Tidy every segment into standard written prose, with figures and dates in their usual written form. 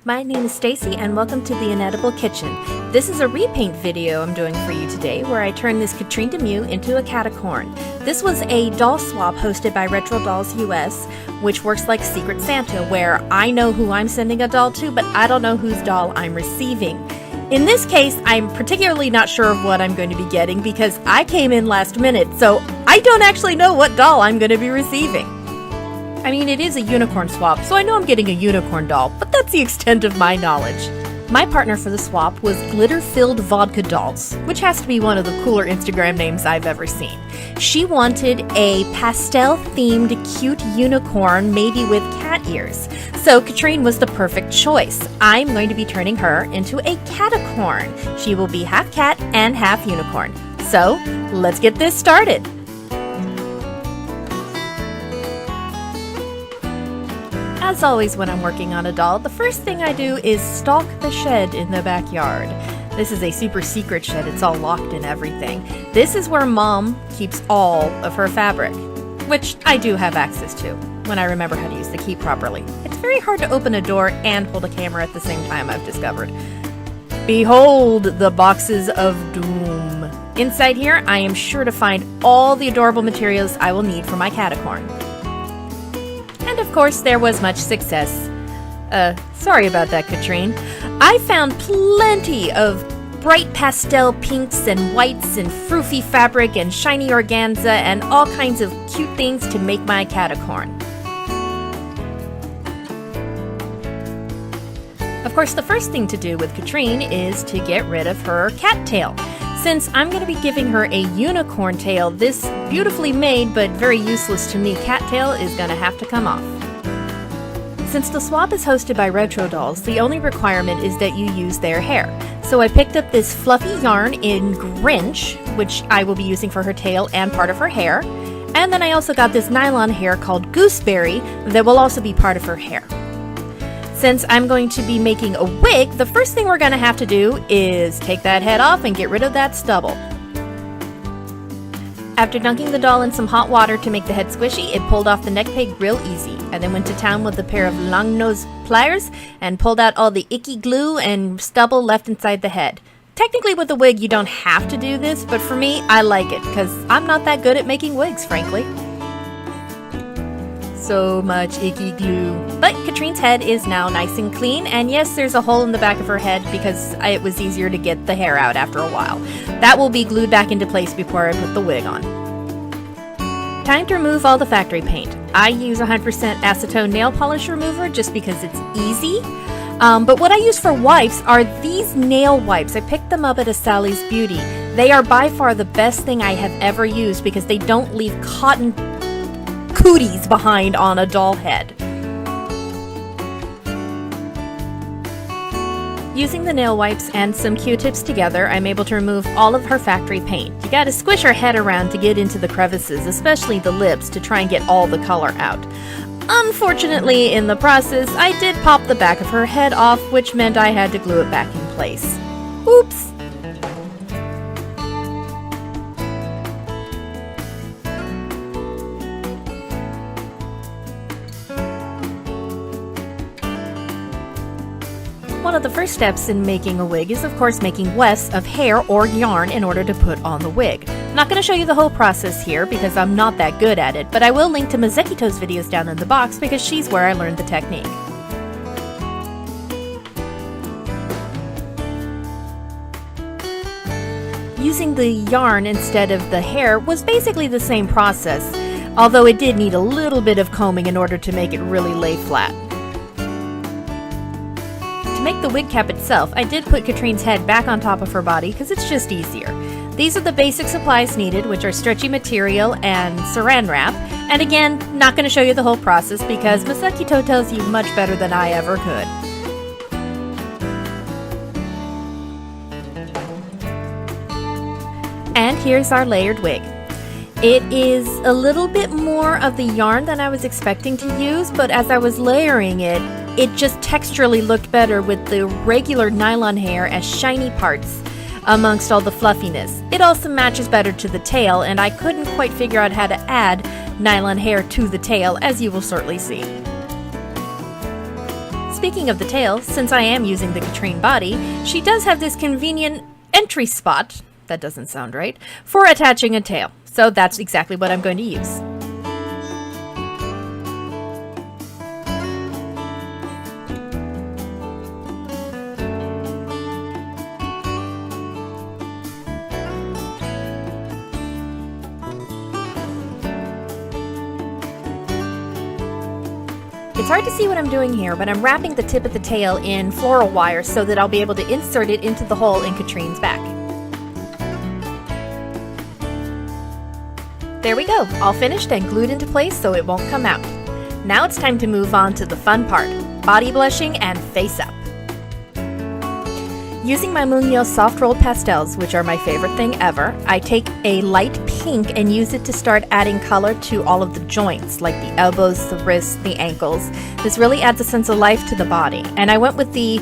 my name is Stacy and welcome to the Inedible Kitchen. This is a repaint video I'm doing for you today where I turn this Catrine into a catacorn. This was a doll swap hosted by RetroDollsUs, which works like Secret Santa, where I know who I'm sending a doll to, but I don't know whose doll I'm receiving. In this case, I'm particularly not sure of what I'm going to be getting because I came in last minute, so I don't actually know what doll I'm going to be receiving. I mean, it is a unicorn swap, so I know I'm getting a unicorn doll, but that's the extent of my knowledge. My partner for the swap was Glitter-Filled Vodka Dolls, which has to be one of the cooler Instagram names I've ever seen. She wanted a pastel-themed cute unicorn, maybe with cat ears. So Catrine was the perfect choice. I'm going to be turning her into a catacorn. She will be half cat and half unicorn. So, let's get this started. As always when I'm working on a doll, the first thing I do is stalk the shed in the backyard. This is a super secret shed, it's all locked and everything. This is where Mom keeps all of her fabric, which I do have access to when I remember how to use the key properly. It's very hard to open a door and hold a camera at the same time, I've discovered. Behold the boxes of doom. Inside here, I am sure to find all the adorable materials I will need for my catacorn. And of course, there was much success. Sorry about that, Catrine. I found plenty of bright pastel pinks and whites and froofy fabric and shiny organza and all kinds of cute things to make my catacorn. Of course, the first thing to do with Catrine is to get rid of her cat tail. Since I'm going to be giving her a unicorn tail, this beautifully made but very useless to me cat tail is going to have to come off. Since the swap is hosted by RetroDolls, the only requirement is that you use their hair. So I picked up this fluffy yarn in Grinch, which I will be using for her tail and part of her hair. And then I also got this nylon hair called Gooseberry that will also be part of her hair. Since I'm going to be making a wig, the first thing we're going to have to do is take that head off and get rid of that stubble. After dunking the doll in some hot water to make the head squishy, it pulled off the neck peg real easy. I then went to town with a pair of long-nosed pliers and pulled out all the icky glue and stubble left inside the head. Technically with a wig you don't have to do this, but for me, I like it because I'm not that good at making wigs, frankly. So much icky glue. But Catrine's head is now nice and clean, and yes, there's a hole in the back of her head because it was easier to get the hair out after a while. That will be glued back into place before I put the wig on. Time to remove all the factory paint. I use 100% acetone nail polish remover just because it's easy. But what I use for wipes are these nail wipes. I picked them up at a Sally's Beauty. They are by far the best thing I have ever used because they don't leave cotton cooties behind on a doll head. Using the nail wipes and some Q-tips together, I'm able to remove all of her factory paint. You gotta squish her head around to get into the crevices, especially the lips, to try and get all the color out. Unfortunately, in the process, I did pop the back of her head off, which meant I had to glue it back in place. Oops! One of the first steps in making a wig is of course making wefts of hair or yarn in order to put on the wig. I'm not going to show you the whole process here because I'm not that good at it, but I will link to Mazekito's videos down in the box because she's where I learned the technique. Using the yarn instead of the hair was basically the same process, although it did need a little bit of combing in order to make it really lay flat. To make the wig cap itself, I did put Catrine's head back on top of her body because it's just easier. These are the basic supplies needed, which are stretchy material and saran wrap. And again, not going to show you the whole process because Mazekito tells you much better than I ever could. And here's our layered wig. It is a little bit more of the yarn than I was expecting to use, but as I was layering it, it just texturally looked better with the regular nylon hair as shiny parts amongst all the fluffiness. It also matches better to the tail, and I couldn't quite figure out how to add nylon hair to the tail, as you will certainly see. Speaking of the tail, since I am using the Catrine body, she does have this convenient entry spot, that doesn't sound right, for attaching a tail. So that's exactly what I'm going to use. It's hard to see what I'm doing here, but I'm wrapping the tip of the tail in floral wire so that I'll be able to insert it into the hole in Catrine's back. There we go, all finished and glued into place so it won't come out. Now it's time to move on to the fun part, body blushing and face up. Using my Munio soft rolled pastels, which are my favorite thing ever, I take a light pink and use it to start adding color to all of the joints, like the elbows, the wrists, the ankles. This really adds a sense of life to the body. And I went with the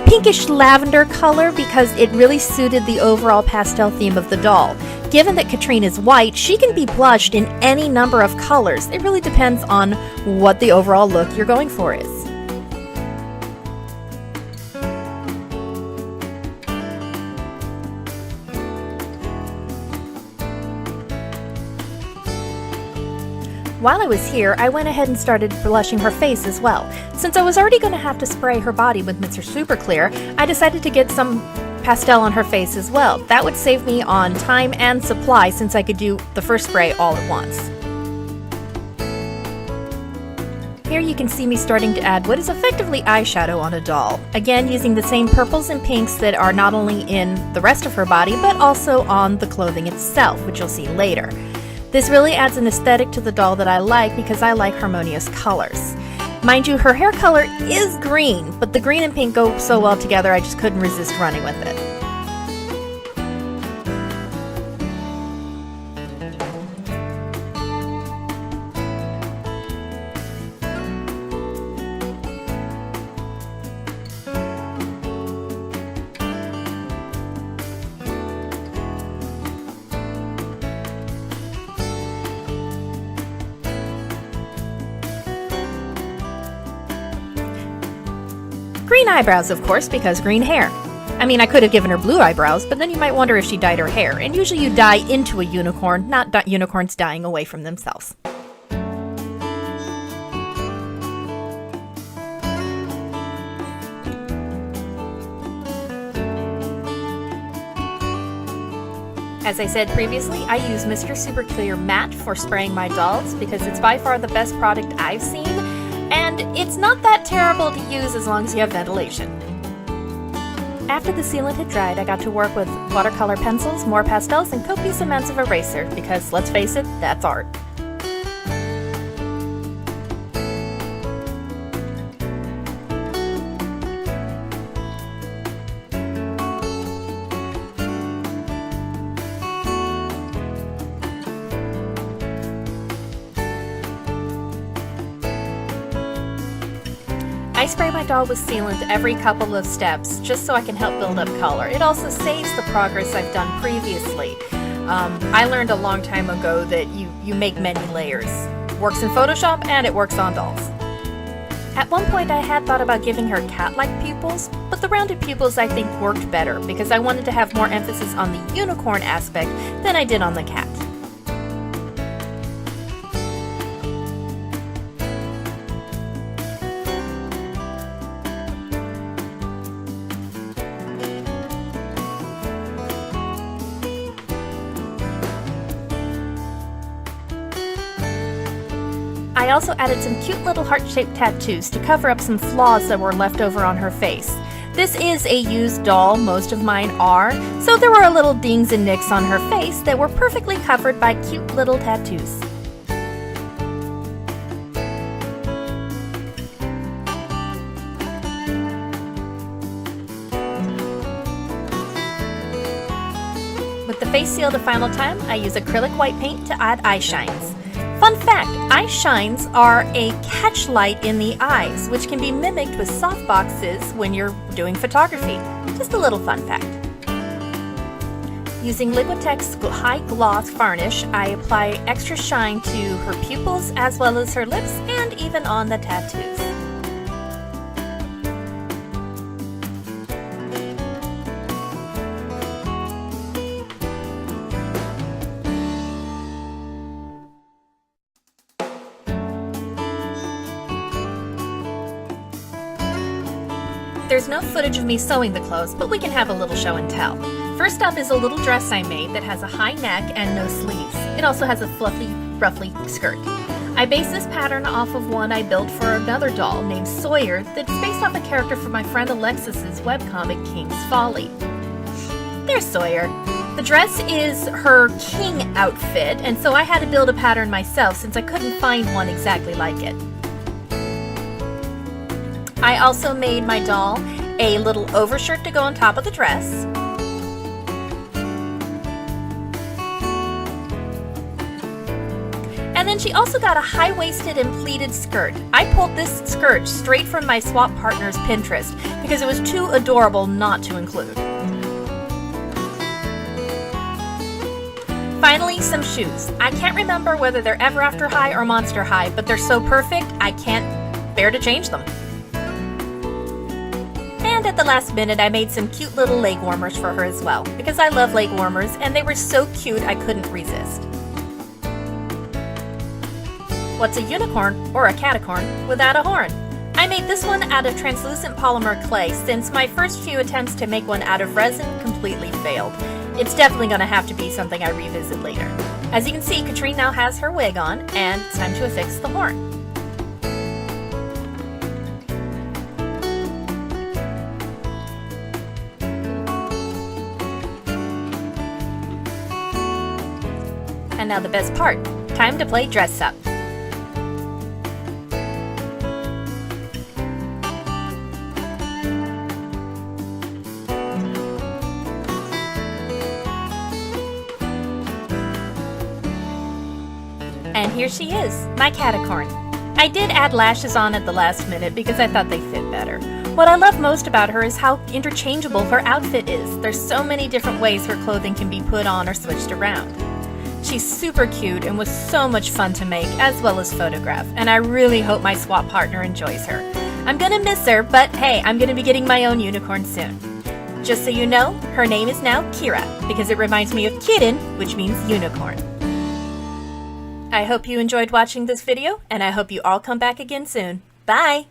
pinkish lavender color because it really suited the overall pastel theme of the doll. Given that Catrine is white, she can be blushed in any number of colors. It really depends on what the overall look you're going for is. While I was here, I went ahead and started blushing her face as well. Since I was already going to have to spray her body with Mr. Super Clear, I decided to get some pastel on her face as well. That would save me on time and supply since I could do the first spray all at once. Here you can see me starting to add what is effectively eyeshadow on a doll. Again, using the same purples and pinks that are not only in the rest of her body, but also on the clothing itself, which you'll see later. This really adds an aesthetic to the doll that I like because I like harmonious colors. Mind you, her hair color is green, but the green and pink go so well together I just couldn't resist running with it. Green eyebrows, of course, because green hair. I mean, I could have given her blue eyebrows, but then you might wonder if she dyed her hair. And usually you dye into a unicorn, not unicorns dying away from themselves. As I said previously, I use Mr. Super Clear Matte for spraying my dolls because it's by far the best product I've seen. And it's not that terrible to use as long as you have ventilation. After the sealant had dried, I got to work with watercolor pencils, more pastels, and copious amounts of eraser because, let's face it, that's art. I spray my doll with sealant every couple of steps just so I can help build up color. It also saves the progress I've done previously. I learned a long time ago that you make many layers. It works in Photoshop and it works on dolls. At one point I had thought about giving her cat-like pupils, but the rounded pupils I think worked better because I wanted to have more emphasis on the unicorn aspect than I did on the cat. I also added some cute little heart-shaped tattoos to cover up some flaws that were left over on her face. This is a used doll, most of mine are, so there were little dings and nicks on her face that were perfectly covered by cute little tattoos. With the face seal the final time, I use acrylic white paint to add eye shines. Fun fact, eye shines are a catch light in the eyes, which can be mimicked with softboxes when you're doing photography. Just a little fun fact. Using Liquitex High Gloss Varnish, I apply extra shine to her pupils as well as her lips and even on the tattoos. There's no footage of me sewing the clothes, but we can have a little show and tell. First up is a little dress I made that has a high neck and no sleeves. It also has a fluffy, ruffly skirt. I based this pattern off of one I built for another doll named Sawyer that's based off a character from my friend Alexis's webcomic King's Folly. There's Sawyer. The dress is her king outfit, and so I had to build a pattern myself since I couldn't find one exactly like it. I also made my doll a little overshirt to go on top of the dress. And then she also got a high-waisted and pleated skirt. I pulled this skirt straight from my swap partner's Pinterest because it was too adorable not to include. Finally, some shoes. I can't remember whether they're Ever After High or Monster High, but they're so perfect I can't bear to change them. And at the last minute, I made some cute little leg warmers for her as well, because I love leg warmers and they were so cute I couldn't resist. What's a unicorn or a catacorn without a horn? I made this one out of translucent polymer clay since my first few attempts to make one out of resin completely failed. It's definitely going to have to be something I revisit later. As you can see, Catrine now has her wig on, and it's time to affix the horn. And now the best part, time to play dress up. And here she is, my catacorn. I did add lashes on at the last minute because I thought they fit better. What I love most about her is how interchangeable her outfit is. There's so many different ways her clothing can be put on or switched around. She's super cute and was so much fun to make as well as photograph, and I really hope my swap partner enjoys her. I'm gonna miss her, but hey, I'm gonna be getting my own unicorn soon. Just so you know, her name is now Kira because it reminds me of kitten, which means unicorn. I hope you enjoyed watching this video, and I hope you all come back again soon. Bye!